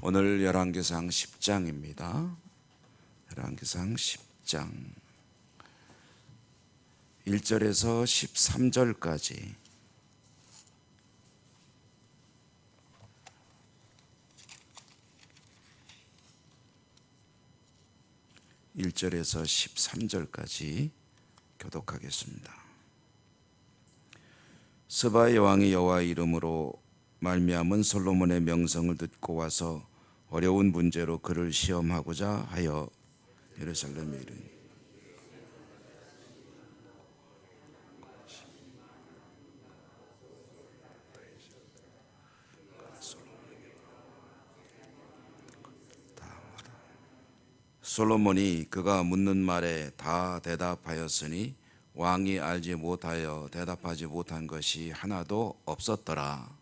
오늘 열왕기상 10장입니다. 열왕기상 10장 1절에서 13절까지 교독하겠습니다. 스바의 왕이 여호와의 이름으로 말미암은 솔로몬의 명성을 듣고 와서 어려운 문제로 그를 시험하고자 하여 예루살렘에 이르니 솔로몬이 그가 묻는 말에 다 대답하였으니 왕이 알지 못하여 대답하지 못한 것이 하나도 없었더라.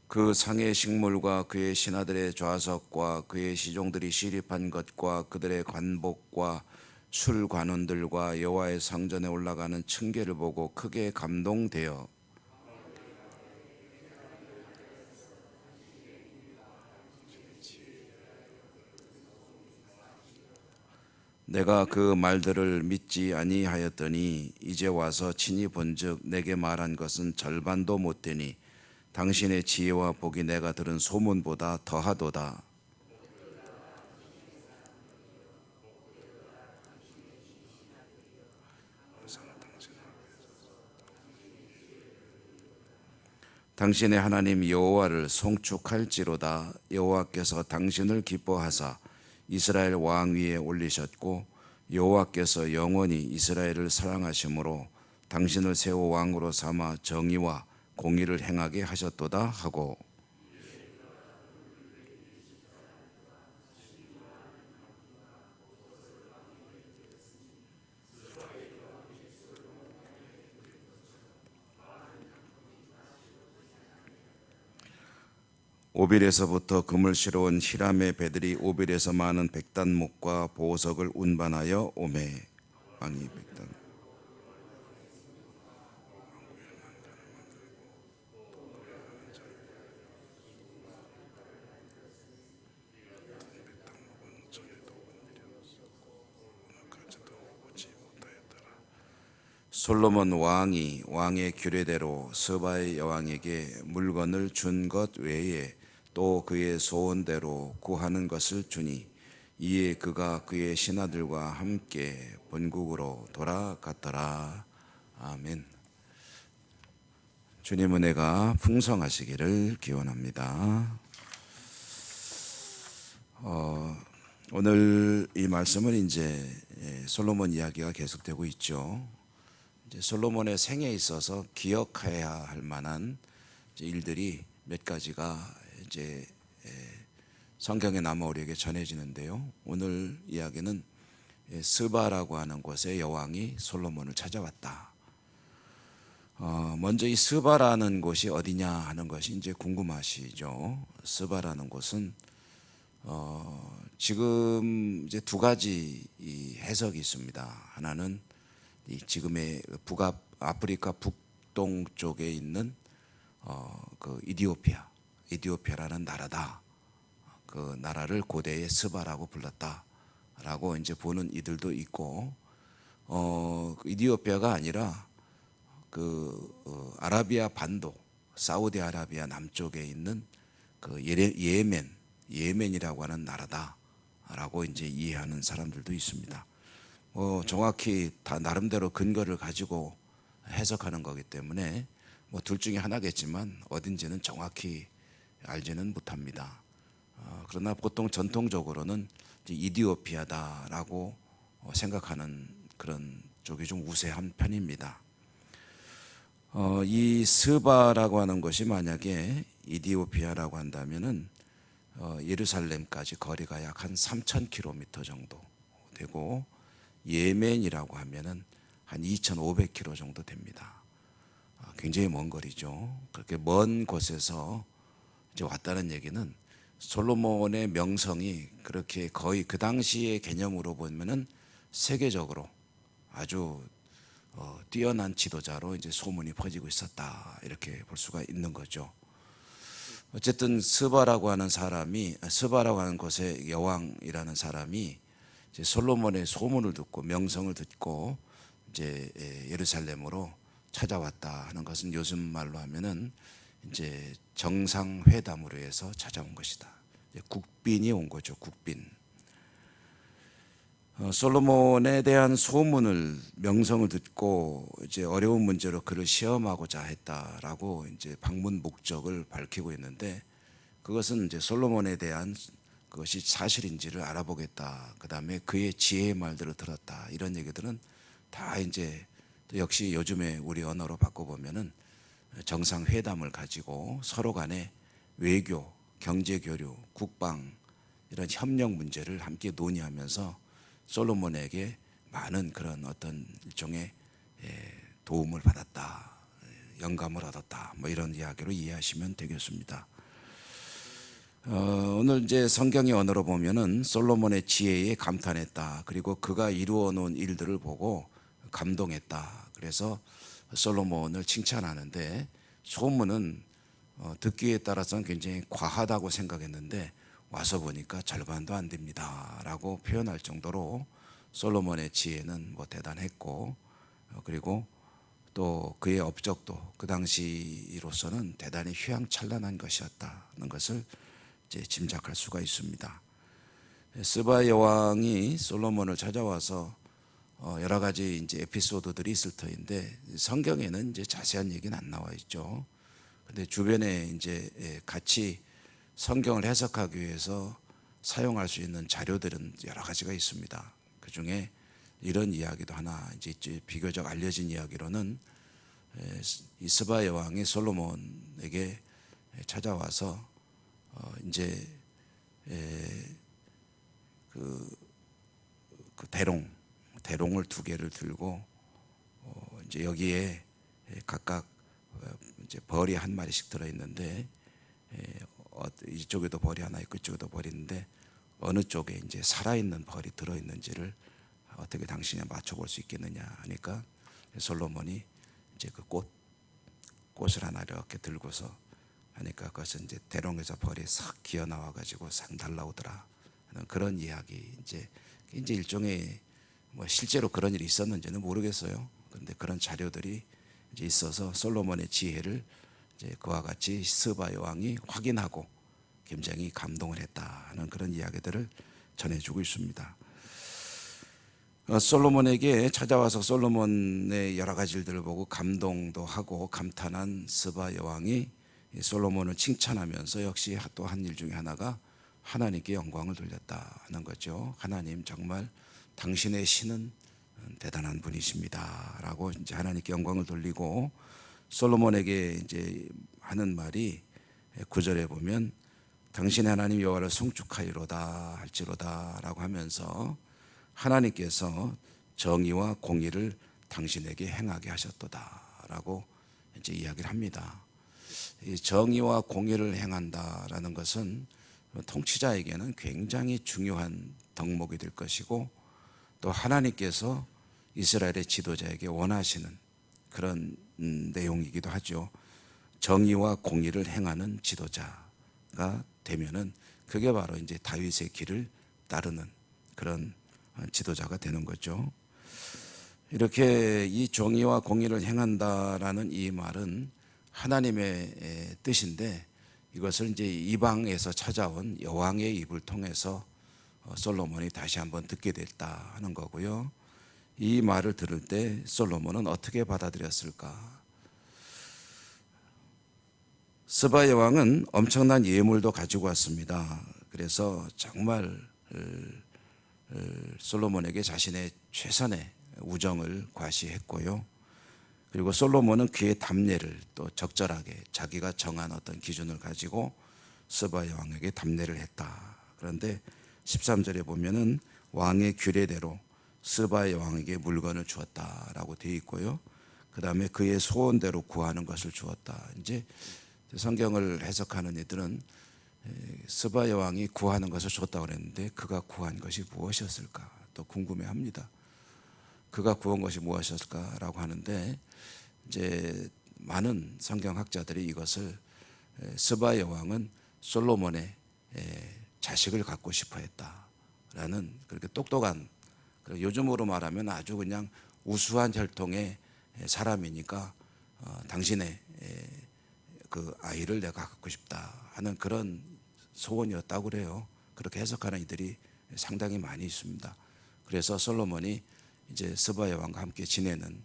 그 상의 식물과 그의 신하들의 좌석과 그의 시종들이 시립한 것과 그들의 관복과 술관원들과 여호와의 성전에 올라가는 층계를 보고 크게 감동되어 내가 그 말들을 믿지 아니하였더니 이제 와서 친히 본즉 내게 말한 것은 절반도 못되니 당신의 지혜와 복이 내가 들은 소문보다 더하도다. 당신의 하나님 여호와를 송축할지로다. 여호와께서 당신을 기뻐하사 이스라엘 왕 위에 올리셨고 여호와께서 영원히 이스라엘을 사랑하심으로 당신을 세워 왕으로 삼아 정의와 공의를 행하게 하셨도다 하고 오빌에서부터 금을 실어온 히람의 배들이 오빌에서 많은 백단목과 보석을 운반하여 오매 왕이 백단 솔로몬 왕이 왕의 규례대로 스바의 여왕에게 물건을 준 것 외에 또 그의 소원대로 구하는 것을 주니 이에 그가 그의 신하들과 함께 본국으로 돌아갔더라. 아멘. 주님 은혜가 풍성하시기를 기원합니다. 오늘 이 말씀은 이제 솔로몬 이야기가 계속되고 있죠. 이제 솔로몬의 생에 있어서 기억해야 할 만한 일들이 몇 가지가 이제 성경에 남아 우리에게 전해지는데요. 오늘 이야기는 스바라고 하는 곳에 여왕이 솔로몬을 찾아왔다. 먼저 이 스바라는 곳이 어디냐 하는 것이 이제 궁금하시죠. 스바라는 곳은 지금 이제 두 가지 해석이 있습니다. 하나는 이 지금의 아프리카 북동 쪽에 있는 그 이디오피아라는 나라다. 그 나라를 고대의 스바라고 불렀다라고 이제 보는 이들도 있고, 이디오피아가 아니라 아라비아 반도, 사우디아라비아 남쪽에 있는 그 예멘이라고 하는 나라다라고 이제 이해하는 사람들도 있습니다. 정확히 다 나름대로 근거를 가지고 해석하는 거기 때문에 둘 중에 하나겠지만 어딘지는 정확히 알지는 못합니다. 그러나 보통 전통적으로는 이디오피아다라고 생각하는 그런 쪽이 좀 우세한 편입니다. 이 스바라고 하는 것이 만약에 이디오피아라고 한다면은 예루살렘까지 거리가 약 한 3,000km 정도 되고 예멘이라고 하면은 한 2,500km 정도 됩니다. 굉장히 먼 거리죠. 그렇게 먼 곳에서 이제 왔다는 얘기는 솔로몬의 명성이 그렇게 거의 그 당시의 개념으로 보면은 세계적으로 아주 뛰어난 지도자로 이제 소문이 퍼지고 있었다, 이렇게 볼 수가 있는 거죠. 어쨌든 스바라고 하는 곳의 여왕이라는 사람이 이제 솔로몬의 소문을 듣고 명성을 듣고 이제 예루살렘으로 찾아왔다 하는 것은 요즘 말로 하면은 이제 정상회담으로 해서 찾아온 것이다. 국빈이 온 거죠, 국빈. 솔로몬에 대한 명성을 듣고 이제 어려운 문제로 그를 시험하고자 했다라고 이제 방문 목적을 밝히고 있는데, 그것은 이제 솔로몬에 대한 그것이 사실인지를 알아보겠다, 그 다음에 그의 지혜의 말들을 들었다, 이런 얘기들은 다 이제 또 역시 요즘에 우리 언어로 바꿔보면은 정상회담을 가지고 서로 간에 외교, 경제 교류, 국방 이런 협력 문제를 함께 논의하면서 솔로몬에게 많은 그런 어떤 일종의 도움을 받았다, 영감을 얻었다, 뭐 이런 이야기로 이해하시면 되겠습니다. 오늘 이제 성경의 언어로 보면은 솔로몬의 지혜에 감탄했다, 그리고 그가 이루어 놓은 일들을 보고 감동했다, 그래서 솔로몬을 칭찬하는데, 소문은 듣기에 따라서는 굉장히 과하다고 생각했는데 와서 보니까 절반도 안 됩니다 라고 표현할 정도로 솔로몬의 지혜는 뭐 대단했고, 그리고 또 그의 업적도 그 당시로서는 대단히 휘황찬란한 것이었다는 것을 이제 짐작할 수가 있습니다. 스바 여왕이 솔로몬을 찾아와서 여러 가지 이제 에피소드들이 있을 터인데, 성경에는 이제 자세한 얘기는 안 나와 있죠. 근데 주변에 이제 같이 성경을 해석하기 위해서 사용할 수 있는 자료들은 여러 가지가 있습니다. 그 중에 이런 이야기도 하나, 이제 비교적 알려진 이야기로는 이 스바 여왕이 솔로몬에게 찾아와서 이제 그 대롱을 두 개를 들고 이제 여기에 각각 이제 벌이 한 마리씩 들어 있는데, 이쪽에도 벌이 하나 있고 이쪽에도 벌이 있는데 어느 쪽에 이제 살아있는 벌이 들어 있는지를 어떻게 당신이 맞춰볼 수 있겠느냐 하니까, 솔로몬이 이제 그 꽃을 하나 이렇게 들고서 하니까 그것은 이제 대롱에서 벌이 싹 기어 나와 가지고 싹 날라오더라 하는 그런 이야기. 이제 일종의 뭐 실제로 그런 일이 있었는지는 모르겠어요. 그런데 그런 자료들이 이제 있어서 솔로몬의 지혜를 이제 그와 같이 스바 여왕이 확인하고 굉장히 감동을 했다 하는 그런 이야기들을 전해주고 있습니다. 솔로몬에게 찾아와서 솔로몬의 여러 가지 일들을 보고 감동도 하고 감탄한 스바 여왕이 솔로몬을 칭찬하면서 역시 또 한 일 중에 하나가 하나님께 영광을 돌렸다 하는 거죠. 하나님, 정말 당신의 신은 대단한 분이십니다라고 이제 하나님께 영광을 돌리고, 솔로몬에게 이제 하는 말이 9절에 보면 당신의 하나님 여호와를 송축하리로다 할지로다라고 하면서 하나님께서 정의와 공의를 당신에게 행하게 하셨도다라고 이제 이야기를 합니다. 이 정의와 공의를 행한다라는 것은 통치자에게는 굉장히 중요한 덕목이 될 것이고, 또 하나님께서 이스라엘의 지도자에게 원하시는 그런 내용이기도 하죠. 정의와 공의를 행하는 지도자가 되면은 그게 바로 이제 다윗의 길을 따르는 그런 지도자가 되는 거죠. 이렇게 이 정의와 공의를 행한다라는 이 말은 하나님의 뜻인데, 이것을 이제 이방에서 찾아온 여왕의 입을 통해서 솔로몬이 다시 한번 듣게 됐다 하는 거고요. 이 말을 들을 때 솔로몬은 어떻게 받아들였을까? 스바 여왕은 엄청난 예물도 가지고 왔습니다. 그래서 정말 솔로몬에게 자신의 최선의 우정을 과시했고요. 그리고 솔로몬은 그의 답례를 또 적절하게 자기가 정한 어떤 기준을 가지고 스바 여왕에게 답례를 했다. 그런데 13절에 보면은 왕의 규례대로 스바 여왕에게 물건을 주었다라고 되어 있고요. 그 다음에 그의 소원대로 구하는 것을 주었다. 이제 성경을 해석하는 이들은 스바 여왕이 구하는 것을 줬다고 그랬는데 그가 구한 것이 무엇이었을까 또 궁금해합니다. 그가 구한 것이 무엇이었을까라고 하는데 이제 많은 성경학자들이 이것을 스바 여왕은 솔로몬의 자식을 갖고 싶어 했다라는 그렇게 똑똑한, 요즘으로 말하면 아주 그냥 우수한 혈통의 사람이니까 당신의 그 아이를 내가 갖고 싶다 하는 그런 소원이었다고 그래요. 그렇게 해석하는 이들이 상당히 많이 있습니다. 그래서 솔로몬이 이제 스바 여왕과 함께 지내는,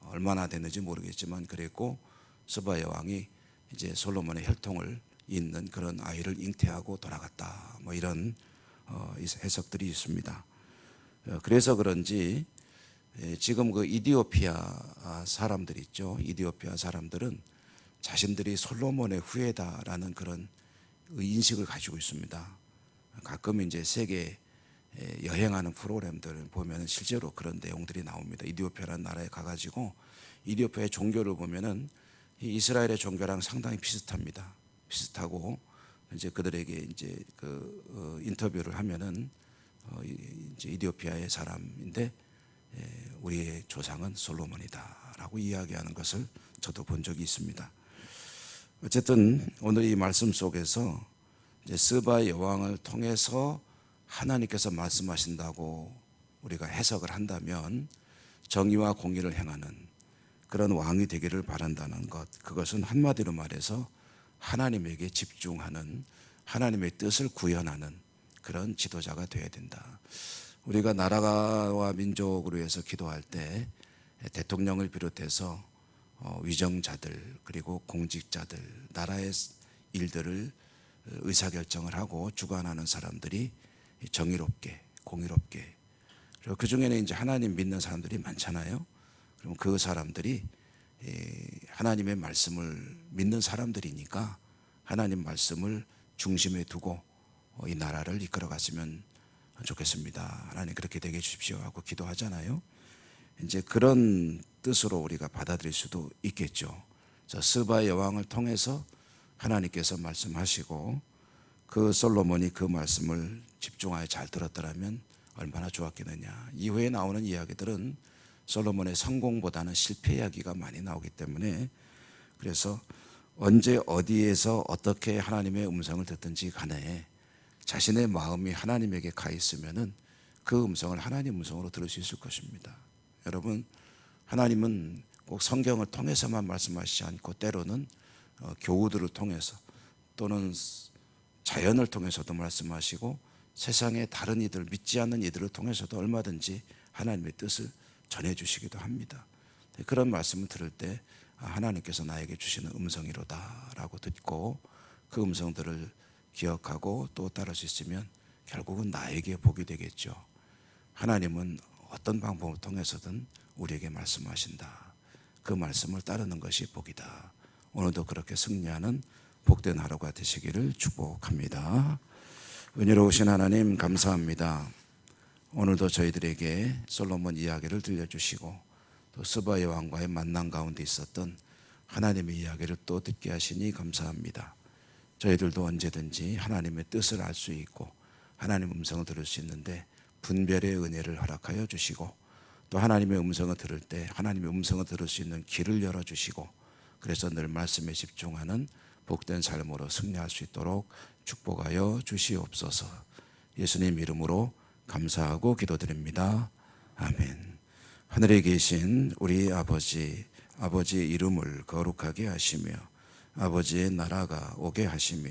얼마나 됐는지 모르겠지만 그랬고, 스바 여왕이 이제 솔로몬의 혈통을 잇는 그런 아이를 잉태하고 돌아갔다, 뭐 이런 해석들이 있습니다. 그래서 그런지 지금 그 이디오피아 사람들 있죠. 이디오피아 사람들은 자신들이 솔로몬의 후예다라는 그런 인식을 가지고 있습니다. 가끔 이제 세계 여행하는 프로그램들을 보면 실제로 그런 내용들이 나옵니다. 이디오피아라는 나라에 가가지고 이디오피아의 종교를 보면은 이스라엘의 종교랑 상당히 비슷합니다. 비슷하고 이제 그들에게 이제 그 인터뷰를 하면은 이제 이디오피아의 사람인데 우리의 조상은 솔로몬이다라고 이야기하는 것을 저도 본 적이 있습니다. 어쨌든 오늘 이 말씀 속에서 이제 스바 여왕을 통해서 하나님께서 말씀하신다고 우리가 해석을 한다면 정의와 공의를 행하는 그런 왕이 되기를 바란다는 것, 그것은 한마디로 말해서 하나님에게 집중하는, 하나님의 뜻을 구현하는 그런 지도자가 되어야 된다. 우리가 나라와 민족으로 해서 기도할 때 대통령을 비롯해서 위정자들 그리고 공직자들, 나라의 일들을 의사결정을 하고 주관하는 사람들이 정의롭게 공의롭게, 그리고 그 중에는 이제 하나님 믿는 사람들이 많잖아요. 그럼 그 사람들이 하나님의 말씀을 믿는 사람들이니까 하나님 말씀을 중심에 두고 이 나라를 이끌어 갔으면 좋겠습니다. 하나님 그렇게 되게 해주십시오 하고 기도하잖아요. 이제 그런 뜻으로 우리가 받아들일 수도 있겠죠. 스바 여왕을 통해서 하나님께서 말씀하시고 그 솔로몬이 그 말씀을 집중하여 잘 들었더라면 얼마나 좋았겠느냐. 이후에 나오는 이야기들은 솔로몬의 성공보다는 실패 이야기가 많이 나오기 때문에, 그래서 언제 어디에서 어떻게 하나님의 음성을 듣든지 간에 자신의 마음이 하나님에게 가 있으면은 그 음성을 하나님 음성으로 들을 수 있을 것입니다. 여러분, 하나님은 꼭 성경을 통해서만 말씀하시지 않고 때로는 교우들을 통해서 또는 자연을 통해서도 말씀하시고 세상의 다른 이들, 믿지 않는 이들을 통해서도 얼마든지 하나님의 뜻을 전해주시기도 합니다. 그런 말씀을 들을 때 하나님께서 나에게 주시는 음성이로다 라고 듣고 그 음성들을 기억하고 또 따를 수 있으면 결국은 나에게 복이 되겠죠. 하나님은 어떤 방법을 통해서든 우리에게 말씀하신다. 그 말씀을 따르는 것이 복이다. 오늘도 그렇게 승리하는 복된 하루가 되시기를 축복합니다. 은혜로우신 하나님 감사합니다. 오늘도 저희들에게 솔로몬 이야기를 들려주시고 또 스바 여왕과의 만남 가운데 있었던 하나님의 이야기를 또 듣게 하시니 감사합니다. 저희들도 언제든지 하나님의 뜻을 알 수 있고 하나님의 음성을 들을 수 있는데 분별의 은혜를 허락하여 주시고 또 하나님의 음성을 들을 때 하나님의 음성을 들을 수 있는 길을 열어주시고 그래서 늘 말씀에 집중하는 복된 삶으로 승리할 수 있도록 축복하여 주시옵소서. 예수님 이름으로 감사하고 기도드립니다. 아멘. 하늘에 계신 우리 아버지, 아버지의 이름을 거룩하게 하시며 아버지의 나라가 오게 하시며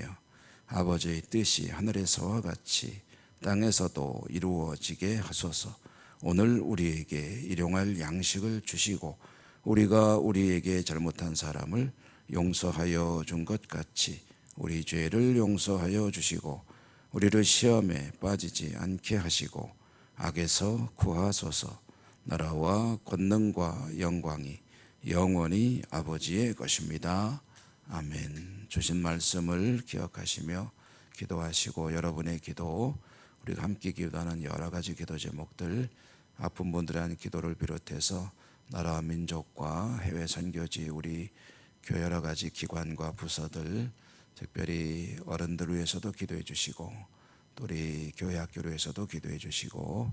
아버지의 뜻이 하늘에서와 같이 땅에서도 이루어지게 하소서. 오늘 우리에게 일용할 양식을 주시고 우리가 우리에게 잘못한 사람을 용서하여 준 것 같이 우리 죄를 용서하여 주시고 우리를 시험에 빠지지 않게 하시고 악에서 구하소서. 나라와 권능과 영광이 영원히 아버지의 것입니다. 아멘. 주신 말씀을 기억하시며 기도하시고 여러분의 기도, 우리가 함께 기도하는 여러 가지 기도 제목들, 아픈 분들에 대한 기도를 비롯해서 나라와 민족과 해외 선교지, 우리 교회 여러 가지 기관과 부서들, 특별히 어른들 위해서도 기도해 주시고 또 우리 교회 학교를 위해서도 기도해 주시고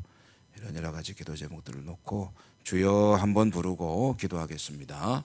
이런 여러 가지 기도 제목들을 놓고 주여 한번 부르고 기도하겠습니다.